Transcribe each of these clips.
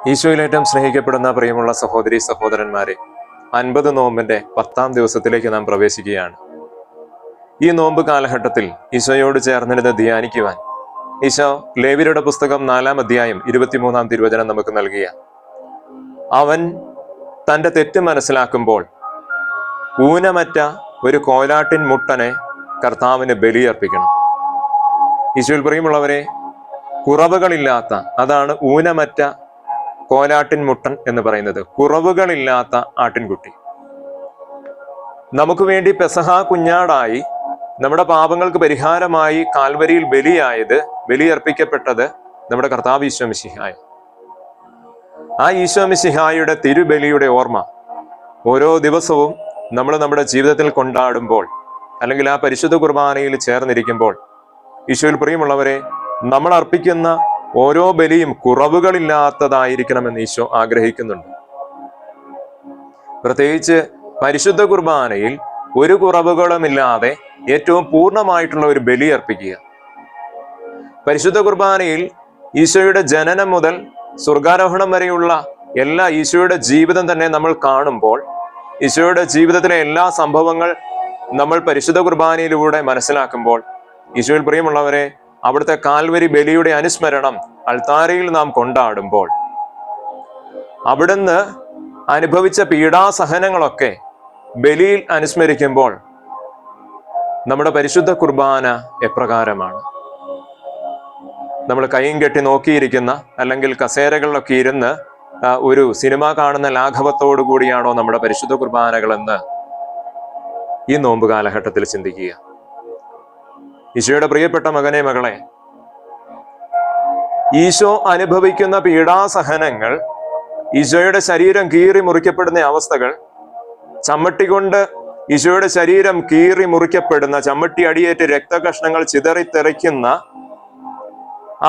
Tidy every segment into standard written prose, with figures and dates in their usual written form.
ഈശോയിൽ ഏറ്റവും സ്നേഹിക്കപ്പെടുന്ന പ്രിയമുള്ള സഹോദരി സഹോദരന്മാരെ, 50 നോമ്പിന്റെ 10ാം ദിവസത്തിലേക്ക് നാം പ്രവേശിക്കുകയാണ്. ഈ നോമ്പ് കാലഘട്ടത്തിൽ ഈശോയോട് ചേർന്നിരുന്ന് ധ്യാനിക്കുവാൻ ഈശോ ലേവ്യരുടെ പുസ്തകം 4-ാം അധ്യായം 23-ാം തിരുവചനം നമുക്ക് നൽകിയ അവൻ തന്റെ തെറ്റ് മനസ്സിലാക്കുമ്പോൾ ഊനമറ്റ ഒരു കോലാട്ടിൻ മുട്ടനെ കർത്താവിന് ബലിയർപ്പിക്കണം. ഈശോയിൽ പ്രിയമുള്ളവരെ, കുറവുകളില്ലാത്ത, അതാണ് ഊനമറ്റ കോലാട്ടിൻ മുട്ടൻ എന്ന് പറയുന്നത്, കുറവുകളില്ലാത്ത ആട്ടിൻകുട്ടി. നമുക്ക് വേണ്ടി പെസഹ കുഞ്ഞാടായി നമ്മുടെ പാപങ്ങൾക്ക് പരിഹാരമായി കാൽവരിയിൽ ബലിയർപ്പിക്കപ്പെട്ടത് നമ്മുടെ കർത്താവ് ഈശോ മിശിഹായ. ആ ഈശോ മിശിഹായുടെ തിരുബലിയുടെ ഓർമ്മ ഓരോ ദിവസവും നമ്മൾ നമ്മുടെ ജീവിതത്തിൽ കൊണ്ടാടുമ്പോൾ, അല്ലെങ്കിൽ ആ പരിശുദ്ധ കുർബാനയിൽ ചേർന്നിരിക്കുമ്പോൾ, ഈശോയിൽ പ്രിയമുള്ളവരെ, നമ്മൾ അർപ്പിക്കുന്ന ഓരോ ബലിയും കുറവുകളില്ലാത്തതായിരിക്കണമെന്ന് ഈശോ ആഗ്രഹിക്കുന്നുണ്ട്. പ്രത്യേകിച്ച് പരിശുദ്ധ കുർബാനയിൽ ഒരു കുറവുകളുമില്ലാതെ ഏറ്റവും പൂർണ്ണമായിട്ടുള്ള ഒരു ബലി അർപ്പിക്കുക. പരിശുദ്ധ കുർബാനയിൽ ഈശോയുടെ ജനനം മുതൽ സ്വർഗാരോഹണം വരെയുള്ള എല്ലാ ഈശോയുടെ ജീവിതം തന്നെ നമ്മൾ കാണുമ്പോൾ, ഈശോയുടെ ജീവിതത്തിലെ എല്ലാ സംഭവങ്ങൾ നമ്മൾ പരിശുദ്ധ കുർബാനയിലൂടെ മനസ്സിലാക്കുമ്പോൾ, ഈശോയിൽ പ്രിയമുള്ളവരെ, അവിടുത്തെ കാൽവരി ബലിയുടെ അനുസ്മരണം അൾത്താരയിൽ നാം കൊണ്ടാടുമ്പോൾ, അവിടുന്ന് അനുഭവിച്ച പീഡാസഹനങ്ങളൊക്കെ ബലിയിൽ അനുസ്മരിക്കുമ്പോൾ നമ്മുടെ പരിശുദ്ധ കുർബാന എപ്രകാരമാണ്? നമ്മൾ കൈയും കെട്ടി നോക്കിയിരിക്കുന്ന, അല്ലെങ്കിൽ കസേരകളിലൊക്കെ ഇരുന്ന് ഒരു സിനിമ കാണുന്ന ലാഘവത്തോടു കൂടിയാണോ നമ്മുടെ പരിശുദ്ധ കുർബാനകളെന്ന് ഈ നോമ്പ് കാലഘട്ടത്തിൽ ചിന്തിക്കുക. ഈശോയുടെ പ്രിയപ്പെട്ട മകനെ, മകളെ, ഈശോ അനുഭവിക്കുന്ന പീഡാസഹനങ്ങൾ, ഈശോയുടെ ശരീരം കീറി മുറിക്കപ്പെടുന്ന അവസ്ഥകൾ, ചമ്മട്ടി കൊണ്ട് ഈശോയുടെ ശരീരം കീറി മുറിക്കപ്പെടുന്ന, ചമ്മട്ടി അടിയേറ്റ് രക്തകഷ്ണങ്ങൾ ചിതറിത്തെറിക്കുന്ന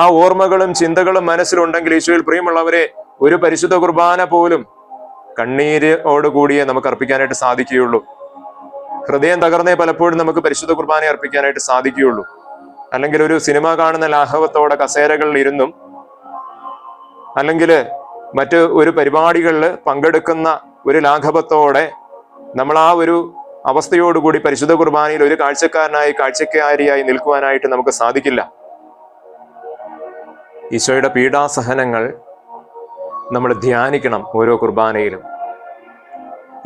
ആ ഓർമ്മകളും ചിന്തകളും മനസ്സിലുണ്ടെങ്കിൽ, ഈശോയിൽ പ്രിയമുള്ളവരെ, ഒരു പരിശുദ്ധ കുർബാന പോലും കണ്ണീരോടുകൂടിയേ നമുക്ക് അർപ്പിക്കാനായിട്ട് സാധിക്കുകയുള്ളൂ. ഹൃദയം തകർന്നേ പലപ്പോഴും നമുക്ക് പരിശുദ്ധ കുർബാന അർപ്പിക്കാനായിട്ട് സാധിക്കുകയുള്ളൂ. അല്ലെങ്കിൽ ഒരു സിനിമ കാണുന്ന ലാഘവത്തോടെ കസേരകളിൽ ഇരുന്നും, അല്ലെങ്കിൽ മറ്റ് ഒരു പരിപാടികളിൽ പങ്കെടുക്കുന്ന ഒരു ലാഘവത്തോടെ നമ്മൾ ആ ഒരു അവസ്ഥയോടുകൂടി പരിശുദ്ധ കുർബാനയിൽ ഒരു കാഴ്ചക്കാരിയായി നിൽക്കുവാനായിട്ട് നമുക്ക് സാധിക്കില്ല. ഈശോയുടെ പീഡാസഹനങ്ങൾ നമ്മൾ ധ്യാനിക്കണം ഓരോ കുർബാനയിലും.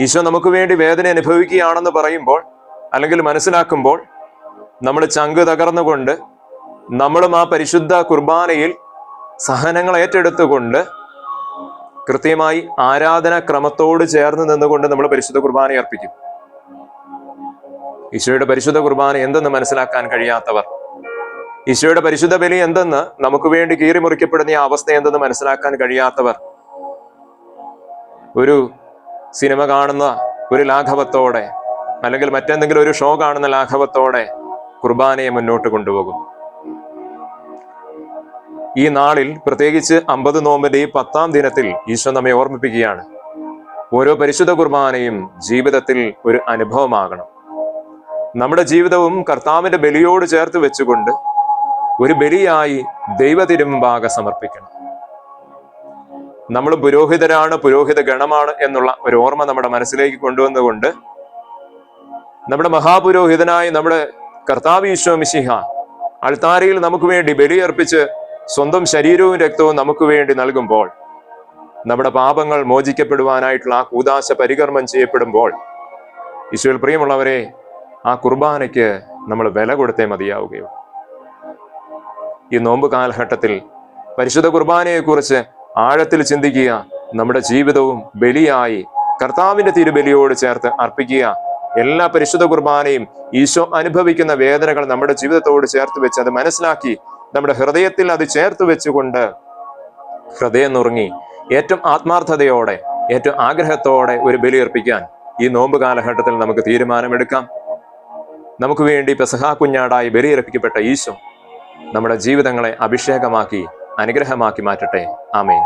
ഈശോ നമുക്ക് വേണ്ടി വേദന അനുഭവിക്കുകയാണെന്ന് പറയുമ്പോൾ, അല്ലെങ്കിൽ മനസ്സിലാക്കുമ്പോൾ, നമ്മൾ ചങ്ക് തകർന്നുകൊണ്ട് നമ്മളും ആ പരിശുദ്ധ കുർബാനയിൽ സഹനങ്ങൾ ഏറ്റെടുത്തുകൊണ്ട് കൃത്യമായി ആരാധന ക്രമത്തോട് ചേർന്ന് നിന്നുകൊണ്ട് നമ്മൾ പരിശുദ്ധ കുർബാന അർപ്പിക്കും. ഈശോയുടെ പരിശുദ്ധ കുർബാന എന്തെന്ന് മനസ്സിലാക്കാൻ കഴിയാത്തവർ, ഈശോയുടെ പരിശുദ്ധ ബലി എന്തെന്ന്, നമുക്ക് വേണ്ടി കീറി മുറിക്കപ്പെടുന്ന ആ അവസ്ഥ എന്തെന്ന് മനസ്സിലാക്കാൻ കഴിയാത്തവർ, ഒരു സിനിമ കാണുന്ന ഒരു ലാഘവത്തോടെ, അല്ലെങ്കിൽ മറ്റെന്തെങ്കിലും ഒരു ഷോ കാണുന്ന ലാഘവത്തോടെ കുർബാനയെ മുന്നോട്ട് കൊണ്ടുപോകും. ഈ നാളിൽ, പ്രത്യേകിച്ച് 50 നോമ്പിന്റെ ഈ 10ാം ദിനത്തിൽ ഈശോ നമ്മെ ഓർമ്മിപ്പിക്കുകയാണ്, ഓരോ പരിശുദ്ധ കുർബാനയും ജീവിതത്തിൽ ഒരു അനുഭവമാകണം. നമ്മുടെ ജീവിതവും കർത്താവിന്റെ ബലിയോട് ചേർത്ത് വെച്ചുകൊണ്ട് ഒരു ബലിയായി ദൈവ തിരുമുമ്പാകെ സമർപ്പിക്കണം. നമ്മൾ പുരോഹിതരാണ്, പുരോഹിത ഗണമാണ് എന്നുള്ള ഒരു ഓർമ്മ നമ്മുടെ മനസ്സിലേക്ക് കൊണ്ടുവന്നുകൊണ്ട് നമ്മുടെ മഹാപുരോഹിതനായി നമ്മുടെ കർത്താവ് ഈശോ മിശിഹ അൾത്താരയിൽ നമുക്ക് വേണ്ടി ബലിയർപ്പിച്ച് സ്വന്തം ശരീരവും രക്തവും നമുക്ക് വേണ്ടി നൽകുമ്പോൾ, നമ്മുടെ പാപങ്ങൾ മോചിക്കപ്പെടുവാനായിട്ടുള്ള ആ കൂദാശ പരികർമ്മം ചെയ്യപ്പെടുമ്പോൾ, ഈശോയിൽ പ്രിയമുള്ളവരെ, ആ കുർബാനയ്ക്ക് നമ്മൾ വില കൊടുത്തേ മതിയാവുകയുള്ളൂ. ഈ നോമ്പ് കാലഘട്ടത്തിൽ പരിശുദ്ധ കുർബാനയെക്കുറിച്ച് ആഴത്തിൽ ചിന്തിക്കുക, നമ്മുടെ ജീവിതവും ബലിയായി കർത്താവിന്റെ തിരുബലിയോട് ചേർത്ത് അർപ്പിക്കുക. എല്ലാ പരിശുദ്ധ കുർബാനയും ഈശോ അനുഭവിക്കുന്ന വേദനകൾ നമ്മുടെ ജീവിതത്തോട് ചേർത്ത് വെച്ച് അത് മനസ്സിലാക്കി നമ്മുടെ ഹൃദയത്തിൽ അത് ചേർത്ത് വെച്ചുകൊണ്ട് ഹൃദയം നുറുങ്ങി ഏറ്റവും ആത്മാർത്ഥതയോടെ, ഏറ്റവും ആഗ്രഹത്തോടെ ഒരു ബലി അർപ്പിക്കാൻ ഈ നോമ്പ് കാലഘട്ടത്തിൽ നമുക്ക് തീരുമാനമെടുക്കാം. നമുക്ക് വേണ്ടി പെസഹ കുഞ്ഞാടായി ബലിയർപ്പിക്കപ്പെട്ട ഈശോ നമ്മുടെ ജീവിതങ്ങളെ അഭിഷേകമാക്കി അനുഗ്രഹമാക്കി മാറ്റട്ടെ. ആമേൻ.